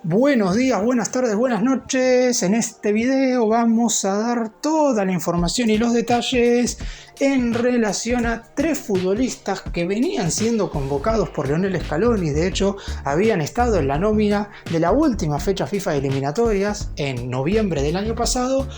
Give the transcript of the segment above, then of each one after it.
Buenos días, buenas tardes, buenas noches. En este video vamos a dar toda la información y los detalles en relación a tres futbolistas que venían siendo convocados por Lionel Scaloni. De hecho, habían estado en la nómina de la última fecha FIFA de eliminatorias en noviembre del año pasado,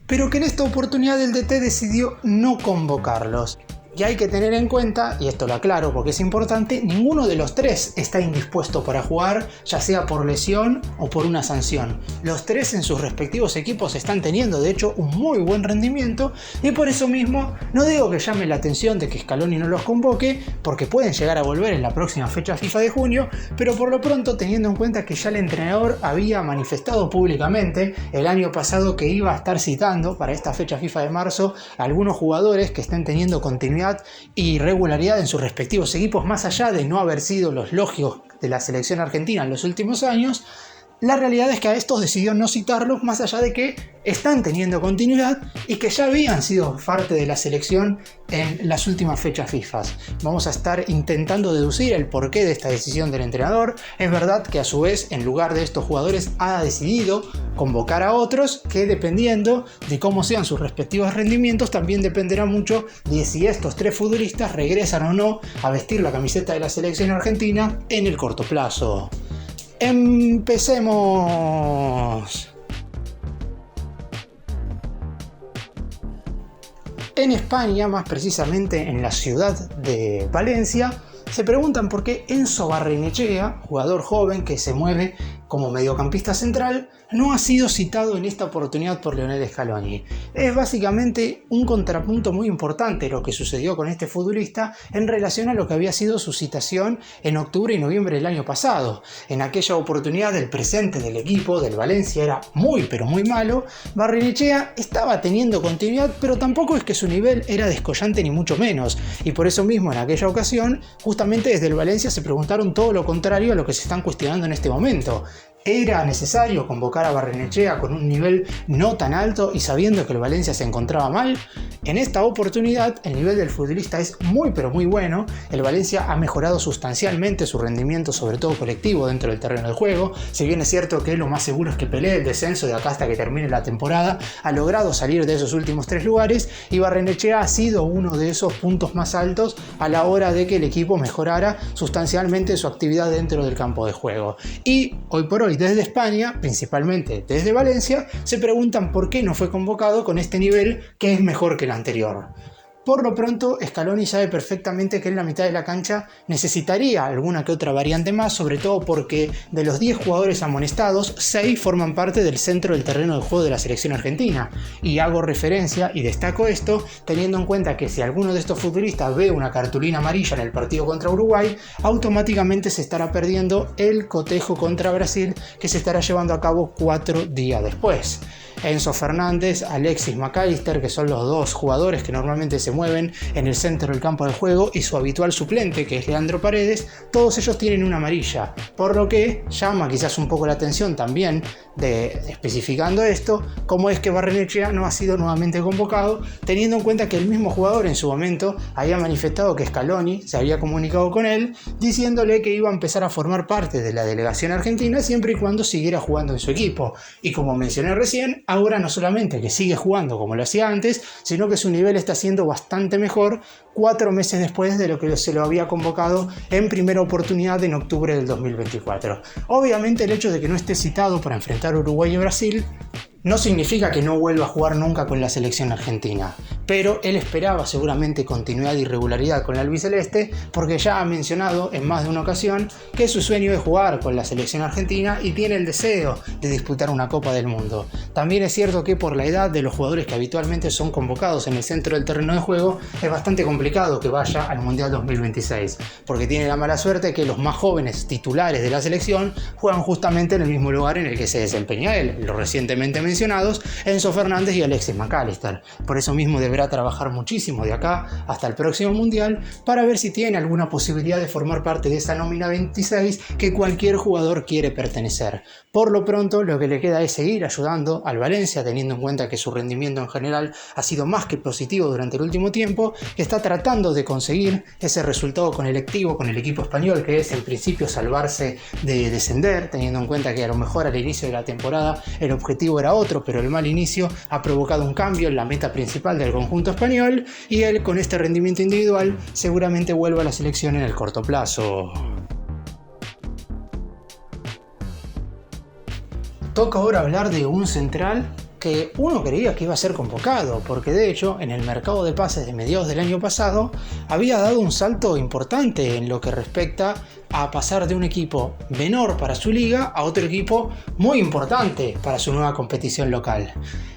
pero que en esta oportunidad el DT decidió no convocarlos. Y hay que tener en cuenta, y esto lo aclaro porque es importante, ninguno de los tres está indispuesto para jugar, ya sea por lesión o por una sanción. Los tres en sus respectivos equipos están teniendo de hecho un muy buen rendimiento, y por eso mismo no digo que llame la atención de que Scaloni no los convoque, porque pueden llegar a volver en la próxima fecha FIFA de junio, pero por lo pronto, teniendo en cuenta que ya el entrenador había manifestado públicamente el año pasado que iba a estar citando para esta fecha FIFA de marzo a algunos jugadores que estén teniendo continuidad y regularidad en sus respectivos equipos, más allá de no haber sido los lógicos de la selección argentina en los últimos años, la realidad es que a estos decidió no citarlos, más allá de que están teniendo continuidad y que ya habían sido parte de la selección en las últimas fechas FIFA. Vamos a estar intentando deducir el porqué de esta decisión del entrenador. Es verdad que a su vez, en lugar de estos jugadores, ha decidido convocar a otros que, dependiendo de cómo sean sus respectivos rendimientos, también dependerá mucho de si estos tres futbolistas regresan o no a vestir la camiseta de la selección argentina en el corto plazo. Empecemos. En España, más precisamente en la ciudad de Valencia, se preguntan por qué Enzo Barrenechea, jugador joven que se mueve como mediocampista central, no ha sido citado en esta oportunidad por Lionel Scaloni. Es básicamente un contrapunto muy importante lo que sucedió con este futbolista en relación a lo que había sido su citación en octubre y noviembre del año pasado. En aquella oportunidad el presente del equipo del Valencia era muy pero muy malo. Barrenechea estaba teniendo continuidad, pero tampoco es que su nivel era descollante ni mucho menos, y por eso mismo en aquella ocasión justamente desde el Valencia se preguntaron todo lo contrario a lo que se están cuestionando en este momento. ¿Era necesario convocar a Barrenechea con un nivel no tan alto y sabiendo que el Valencia se encontraba mal? En esta oportunidad el nivel del futbolista es muy pero muy bueno. El Valencia ha mejorado sustancialmente su rendimiento, sobre todo colectivo, dentro del terreno de juego. Si bien es cierto que lo más seguro es que pelee el descenso de acá hasta que termine la temporada, ha logrado salir de esos últimos tres lugares y Barrenechea ha sido uno de esos puntos más altos a la hora de que el equipo mejorara sustancialmente su actividad dentro del campo de juego. Y hoy por hoy, desde España, principalmente desde Valencia, se preguntan por qué no fue convocado con este nivel que es mejor que el anterior. Por lo pronto, Scaloni sabe perfectamente que en la mitad de la cancha necesitaría alguna que otra variante más, sobre todo porque de los 10 jugadores amonestados, 6 forman parte del centro del terreno de juego de la selección argentina. Y hago referencia y destaco esto teniendo en cuenta que si alguno de estos futbolistas ve una cartulina amarilla en el partido contra Uruguay, automáticamente se estará perdiendo el cotejo contra Brasil, que se estará llevando a cabo 4 días después. Enzo Fernández, Alexis McAllister, que son los dos jugadores que normalmente se mueven en el centro del campo de juego, y su habitual suplente, que es Leandro Paredes, todos ellos tienen una amarilla, por lo que llama quizás un poco la atención también, especificando esto, cómo es que Barrenechea no ha sido nuevamente convocado, teniendo en cuenta que el mismo jugador en su momento había manifestado que Scaloni se había comunicado con él, diciéndole que iba a empezar a formar parte de la delegación argentina siempre y cuando siguiera jugando en su equipo. Y como mencioné recién, ahora no solamente que sigue jugando como lo hacía antes, sino que su nivel está siendo bastante mejor 4 meses después de lo que se lo había convocado en primera oportunidad en octubre del 2024. Obviamente el hecho de que no esté citado para enfrentar a Uruguay y Brasil no significa que no vuelva a jugar nunca con la selección argentina, pero él esperaba seguramente continuidad y regularidad con la albiceleste, porque ya ha mencionado en más de una ocasión que su sueño es jugar con la selección argentina y tiene el deseo de disputar una Copa del Mundo. También es cierto que por la edad de los jugadores que habitualmente son convocados en el centro del terreno de juego, es bastante complicado que vaya al Mundial 2026, porque tiene la mala suerte que los más jóvenes titulares de la selección juegan justamente en el mismo lugar en el que se desempeña él, lo recientemente mencionados, Enzo Fernández y Alexis McAllister. Por eso mismo deberá trabajar muchísimo de acá hasta el próximo Mundial para ver si tiene alguna posibilidad de formar parte de esa nómina 26 que cualquier jugador quiere pertenecer. Por lo pronto, lo que le queda es seguir ayudando al Valencia, teniendo en cuenta que su rendimiento en general ha sido más que positivo durante el último tiempo, que está tratando de conseguir ese resultado con el equipo español, que es en principio salvarse de descender, teniendo en cuenta que a lo mejor al inicio de la temporada el objetivo era otro, pero el mal inicio ha provocado un cambio en la meta principal del conjunto español, y él, con este rendimiento individual, seguramente vuelva a la selección en el corto plazo. Toca ahora hablar de un central que uno creía que iba a ser convocado, porque de hecho en el mercado de pases de mediados del año pasado había dado un salto importante en lo que respecta a pasar de un equipo menor para su liga a otro equipo muy importante para su nueva competición local.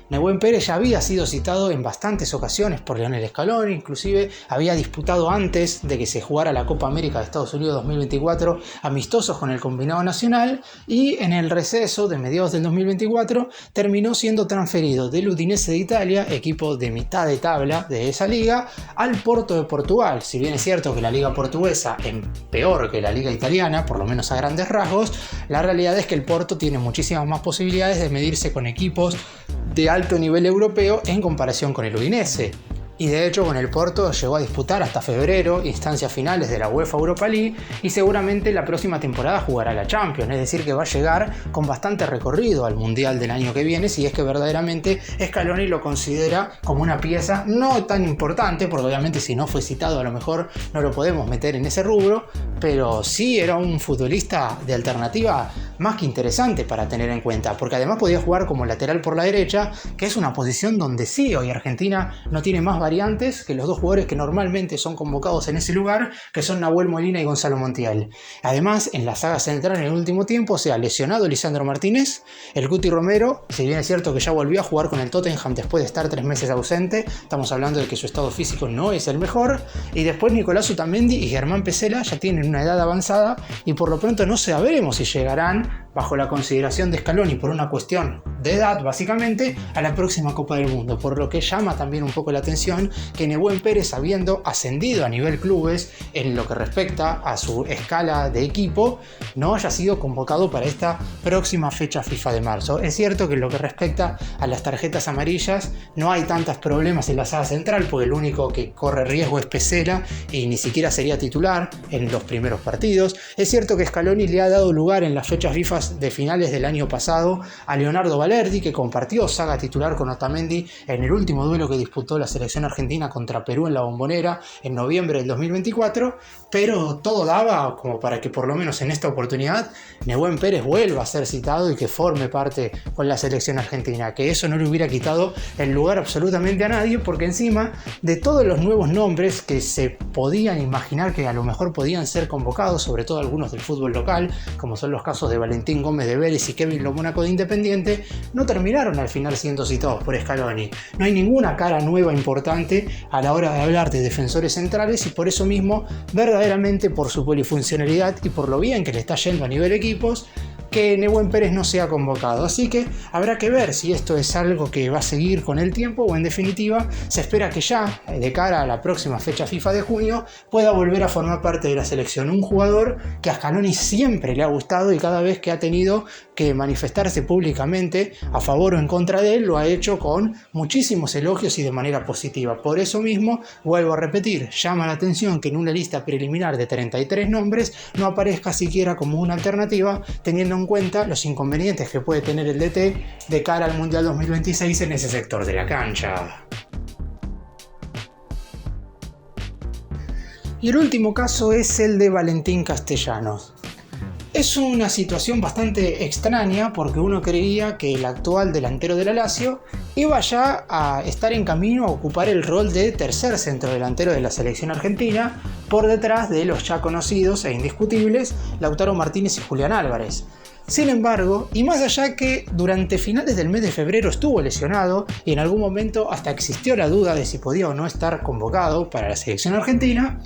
Nehuen Pérez ya había sido citado en bastantes ocasiones por Lionel Scaloni, inclusive había disputado antes de que se jugara la Copa América de Estados Unidos 2024 amistosos con el combinado nacional, y en el receso de mediados del 2024 terminó siendo transferido del Udinese de Italia, equipo de mitad de tabla de esa liga, al Porto de Portugal. Si bien es cierto que la liga portuguesa es peor que la liga italiana, por lo menos a grandes rasgos, la realidad es que el Porto tiene muchísimas más posibilidades de medirse con equipos de alto nivel europeo en comparación con el Udinese. Y de hecho con el Porto llegó a disputar hasta febrero instancias finales de la UEFA Europa League, y seguramente la próxima temporada jugará la Champions, es decir que va a llegar con bastante recorrido al Mundial del año que viene, si es que verdaderamente Scaloni lo considera como una pieza no tan importante, porque obviamente si no fue citado a lo mejor no lo podemos meter en ese rubro, pero sí era un futbolista de alternativa más que interesante para tener en cuenta, porque además podía jugar como lateral por la derecha, que es una posición donde sí hoy Argentina no tiene más variantes que los dos jugadores que normalmente son convocados en ese lugar, que son Nahuel Molina y Gonzalo Montiel. Además, en la saga central en el último tiempo se ha lesionado Lisandro Martínez, el Cuti Romero, si bien es cierto que ya volvió a jugar con el Tottenham después de estar 3 meses ausente, estamos hablando de que su estado físico no es el mejor, y después Nicolás Otamendi y Germán Pesela ya tienen una edad avanzada, y por lo pronto no sabremos si llegarán bajo la consideración de Scaloni por una cuestión de edad básicamente a la próxima Copa del Mundo, por lo que llama también un poco la atención que Nehuen Pérez, habiendo ascendido a nivel clubes en lo que respecta a su escala de equipo, no haya sido convocado para esta próxima fecha FIFA de marzo. Es cierto que en lo que respecta a las tarjetas amarillas no hay tantos problemas en la saga central, porque el único que corre riesgo es Pesela y ni siquiera sería titular en los primeros partidos. Es cierto que Scaloni le ha dado lugar en las fechas FIFA de finales del año pasado a Leonardo Valerdi, que compartió saga titular con Otamendi en el último duelo que disputó la selección argentina contra Perú en la Bombonera en noviembre del 2024, pero todo daba como para que por lo menos en esta oportunidad Nehuen Pérez vuelva a ser citado y que forme parte con la selección argentina, que eso no le hubiera quitado el lugar absolutamente a nadie, porque encima de todos los nuevos nombres que se podían imaginar que a lo mejor podían ser convocados, sobre todo algunos del fútbol local, como son los casos de Valentín Gómez de Vélez y Kevin Lo Mónaco de Independiente, no terminaron al final siendo citados por Scaloni. No hay ninguna cara nueva importante a la hora de hablar de defensores centrales, y por eso mismo, verdaderamente por su polifuncionalidad y por lo bien que le está yendo a nivel equipos, que Nehuen Pérez no sea convocado. Así que habrá que ver si esto es algo que va a seguir con el tiempo, o en definitiva se espera que ya de cara a la próxima fecha FIFA de junio pueda volver a formar parte de la selección. Un jugador que a Scaloni siempre le ha gustado, y cada vez que ha tenido que manifestarse públicamente a favor o en contra de él lo ha hecho con muchísimos elogios y de manera positiva. Por eso mismo, vuelvo a repetir, llama la atención que en una lista preliminar de 33 nombres no aparezca siquiera como una alternativa, teniendo en cuenta los inconvenientes que puede tener el DT de cara al Mundial 2026 en ese sector de la cancha. Y el último caso es el de Valentín Castellanos. Es una situación bastante extraña, porque uno creía que el actual delantero del Lazio iba ya a estar en camino a ocupar el rol de tercer centrodelantero de la selección argentina, por detrás de los ya conocidos e indiscutibles Lautaro Martínez y Julián Álvarez. Sin embargo, y más allá que durante finales del mes de febrero estuvo lesionado y en algún momento hasta existió la duda de si podía o no estar convocado para la selección argentina,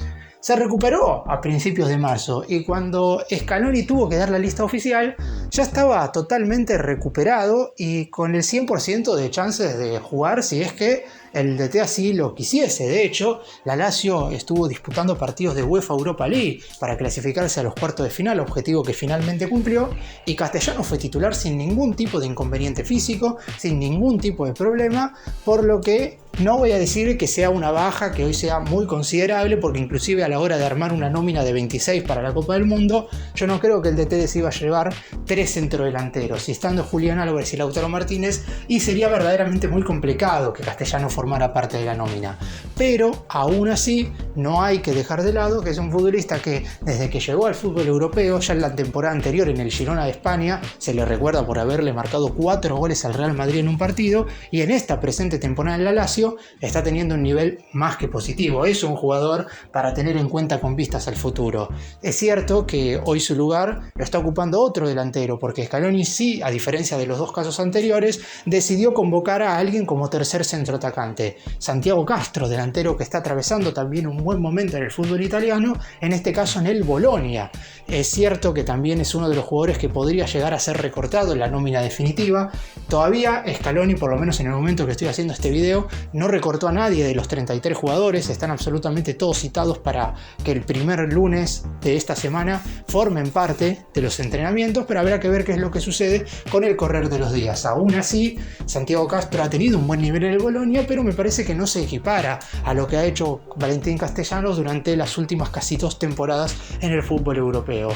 se recuperó a principios de marzo y cuando Scaloni tuvo que dar la lista oficial ya estaba totalmente recuperado y con el 100% de chances de jugar si es que el DT así lo quisiese. De hecho, la Lazio estuvo disputando partidos de UEFA Europa League para clasificarse a los cuartos de final, objetivo que finalmente cumplió, y Castellano fue titular sin ningún tipo de inconveniente físico, sin ningún tipo de problema, por lo que no voy a decir que sea una baja que hoy sea muy considerable, porque inclusive a la hora de armar una nómina de 26 para la Copa del Mundo, yo no creo que el DT se iba a llevar 3 centrodelanteros, y estando Julián Álvarez y Lautaro Martínez, y sería verdaderamente muy complicado que Castellano formara parte de la nómina. Pero aún así, no hay que dejar de lado que es un futbolista que desde que llegó al fútbol europeo, ya en la temporada anterior en el Girona de España, se le recuerda por haberle marcado 4 goles al Real Madrid en un partido, y en esta presente temporada en la Lazio está teniendo un nivel más que positivo. Es un jugador para tener en cuenta con vistas al futuro. Es cierto que hoy su lugar lo está ocupando otro delantero, porque Scaloni sí, a diferencia de los dos casos anteriores, decidió convocar a alguien como tercer centroatacante. Santiago Castro, delantero que está atravesando también un buen momento en el fútbol italiano, en este caso en el Bolonia. Es cierto que también es uno de los jugadores que podría llegar a ser recortado en la nómina definitiva. Todavía Scaloni, por lo menos en el momento que estoy haciendo este video, no recortó a nadie de los 33 jugadores, están absolutamente todos citados para que el primer lunes de esta semana formen parte de los entrenamientos, pero habrá que ver qué es lo que sucede con el correr de los días. Aún así, Santiago Castro ha tenido un buen nivel en el Bolonia, pero me parece que no se equipara a lo que ha hecho Valentín Castellanos durante las últimas casi 2 temporadas en el fútbol europeo.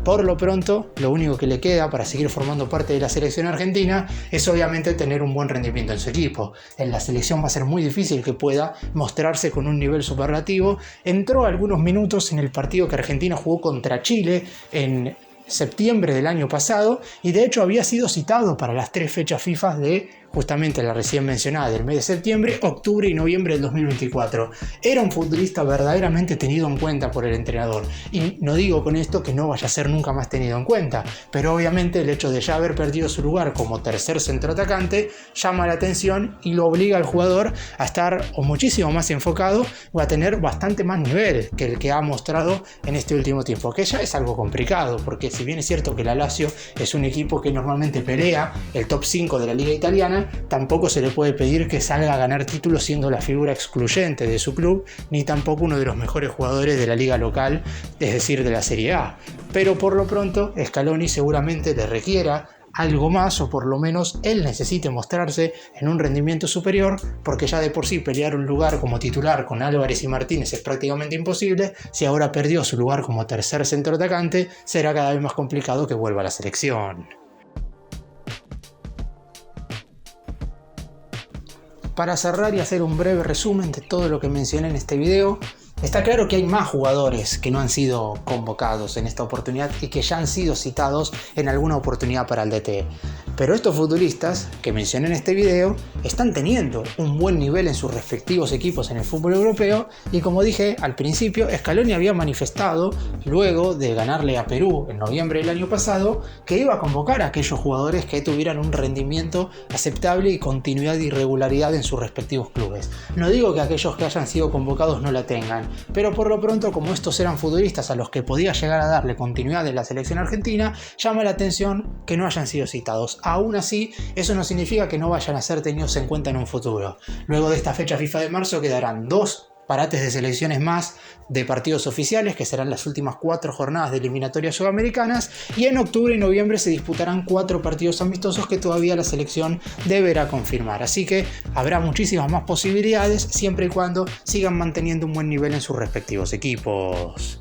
Por lo pronto, lo único que le queda para seguir formando parte de la selección argentina es obviamente tener un buen rendimiento en su equipo. En la selección va a ser muy difícil que pueda mostrarse con un nivel superlativo. Entró algunos minutos en el partido que Argentina jugó contra Chile en septiembre del año pasado y de hecho había sido citado para las 3 fechas FIFA de justamente la recién mencionada del mes de septiembre, octubre y noviembre del 2024. Era un futbolista verdaderamente tenido en cuenta por el entrenador. Y no digo con esto que no vaya a ser nunca más tenido en cuenta, pero obviamente el hecho de ya haber perdido su lugar como tercer centroatacante llama la atención y lo obliga al jugador a estar o muchísimo más enfocado o a tener bastante más nivel que el que ha mostrado en este último tiempo, que ya es algo complicado, porque si bien es cierto que la Lazio es un equipo que normalmente pelea el top 5 de la liga italiana, tampoco se le puede pedir que salga a ganar títulos siendo la figura excluyente de su club, ni tampoco uno de los mejores jugadores de la liga local, es decir, de la Serie A. Pero por lo pronto, Scaloni seguramente le requiera algo más, o por lo menos él necesite mostrarse en un rendimiento superior, porque ya de por sí pelear un lugar como titular con Álvarez y Martínez es prácticamente imposible. Si ahora perdió su lugar como tercer centroatacante, será cada vez más complicado que vuelva a la selección. Para cerrar y hacer un breve resumen de todo lo que mencioné en este video, está claro que hay más jugadores que no han sido convocados en esta oportunidad y que ya han sido citados en alguna oportunidad para el DT. Pero estos futbolistas que mencioné en este video están teniendo un buen nivel en sus respectivos equipos en el fútbol europeo y, como dije al principio, Scaloni había manifestado, luego de ganarle a Perú en noviembre del año pasado, que iba a convocar a aquellos jugadores que tuvieran un rendimiento aceptable y continuidad y regularidad en sus respectivos clubes. No digo que aquellos que hayan sido convocados no la tengan, pero por lo pronto, como estos eran futbolistas a los que podía llegar a darle continuidad en la selección argentina, llama la atención que no hayan sido citados. Aún así, eso no significa que no vayan a ser tenidos en cuenta en un futuro. Luego de esta fecha FIFA de marzo quedarán 2 parates de selecciones más de partidos oficiales, que serán las últimas 4 jornadas de eliminatorias sudamericanas, y en octubre y noviembre se disputarán 4 partidos amistosos que todavía la selección deberá confirmar. Así que habrá muchísimas más posibilidades siempre y cuando sigan manteniendo un buen nivel en sus respectivos equipos.